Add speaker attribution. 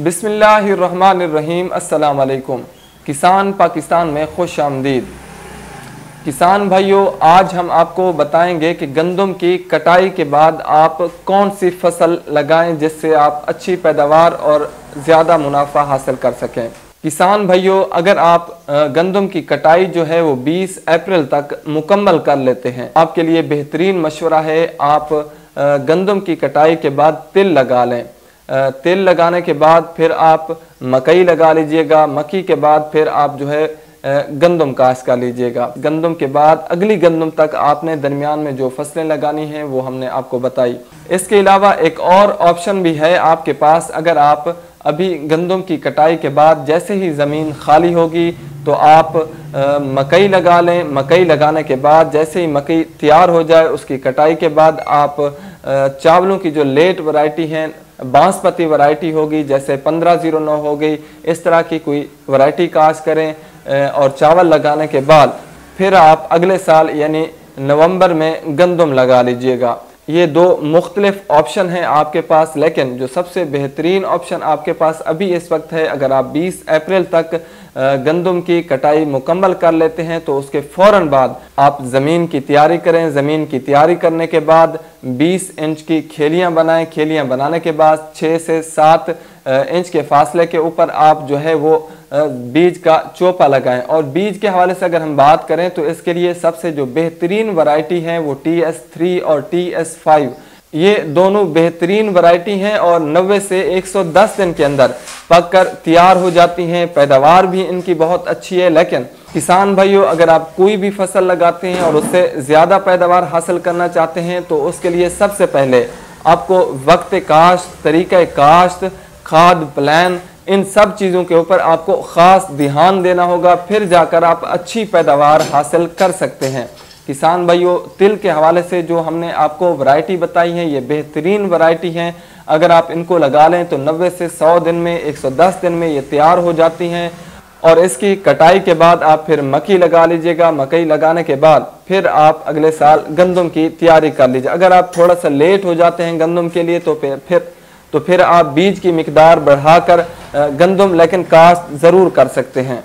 Speaker 1: बिस्मिल्लाहिर्रहमानिर्रहीम। अस्सलाम वालेकुम। किसान पाकिस्तान में खुश आमदीद। किसान भाइयों, आज हम आपको बताएंगे कि गंदम की कटाई के बाद आप कौन सी फसल लगाएं जिससे आप अच्छी पैदावार और ज़्यादा मुनाफा हासिल कर सकें। किसान भाइयों, अगर आप गंदम की कटाई जो है वो 20 अप्रैल तक मुकम्मल कर लेते हैं, आपके लिए बेहतरीन मशवरा है आप गंदम की कटाई के बाद तिल लगा लें। तिल लगाने के बाद फिर आप मकई लगा लीजिएगा। मक्की के बाद फिर आप जो है गंदम काश्त कर लीजिएगा। गंदम के बाद अगली गंदम तक आपने दरमियान में जो फसलें लगानी हैं वो हमने आपको बताई। इसके अलावा एक और ऑप्शन भी है आपके पास। अगर आप अभी गंदम की कटाई के बाद जैसे ही ज़मीन खाली होगी तो आप मकई लगा लें। मकई लगाने के बाद जैसे ही मकई तैयार हो जाए उसकी कटाई के बाद आप चावलों की जो लेट वैरायटी हैं, बासमती वैरायटी होगी जैसे 1509 हो गई, इस तरह की कोई वैरायटी काश्त करें और चावल लगाने के बाद फिर आप अगले साल यानी नवंबर में गंदम लगा लीजिएगा। ये दो मुख्तलिफ ऑप्शन हैं आपके पास, लेकिन जो सबसे बेहतरीन ऑप्शन आपके पास अभी इस वक्त है, अगर आप 20 अप्रैल तक गंदम की कटाई मुकम्मल कर लेते हैं तो उसके फ़ौरन बाद आप ज़मीन की तैयारी करें। ज़मीन की तैयारी करने के बाद 20 इंच की खेलियां बनाएं। खेलियां बनाने के बाद 6 से 7 इंच के फासले के ऊपर आप जो है वो बीज का चोपा लगाएं। और बीज के हवाले से अगर हम बात करें तो इसके लिए सबसे जो बेहतरीन वैरायटी है वो TS3 और TS5, ये दोनों बेहतरीन वैरायटी हैं और 90 से 110 दिन के अंदर पककर तैयार हो जाती हैं। पैदावार भी इनकी बहुत अच्छी है। लेकिन किसान भाइयों, अगर आप कोई भी फसल लगाते हैं और उससे ज़्यादा पैदावार हासिल करना चाहते हैं तो उसके लिए सबसे पहले आपको वक्त काश्त, तरीक़ा काश्त, खाद प्लान, इन सब चीज़ों के ऊपर आपको ख़ास ध्यान देना होगा, फिर जाकर आप अच्छी पैदावार हासिल कर सकते हैं। किसान भाइयों, तिल के हवाले से जो हमने आपको वैरायटी बताई है ये बेहतरीन वैरायटी हैं। अगर आप इनको लगा लें तो 90 से 100 दिन में, 110 दिन में ये तैयार हो जाती हैं। और इसकी कटाई के बाद आप फिर मक्की लगा लीजिएगा। मकई लगाने के बाद फिर आप अगले साल गंदम की तैयारी कर लीजिए। अगर आप थोड़ा सा लेट हो जाते हैं गंदम के लिए तो फिर आप बीज की मिकदार बढ़ाकर गंदम लेकिन काश्त ज़रूर कर सकते हैं।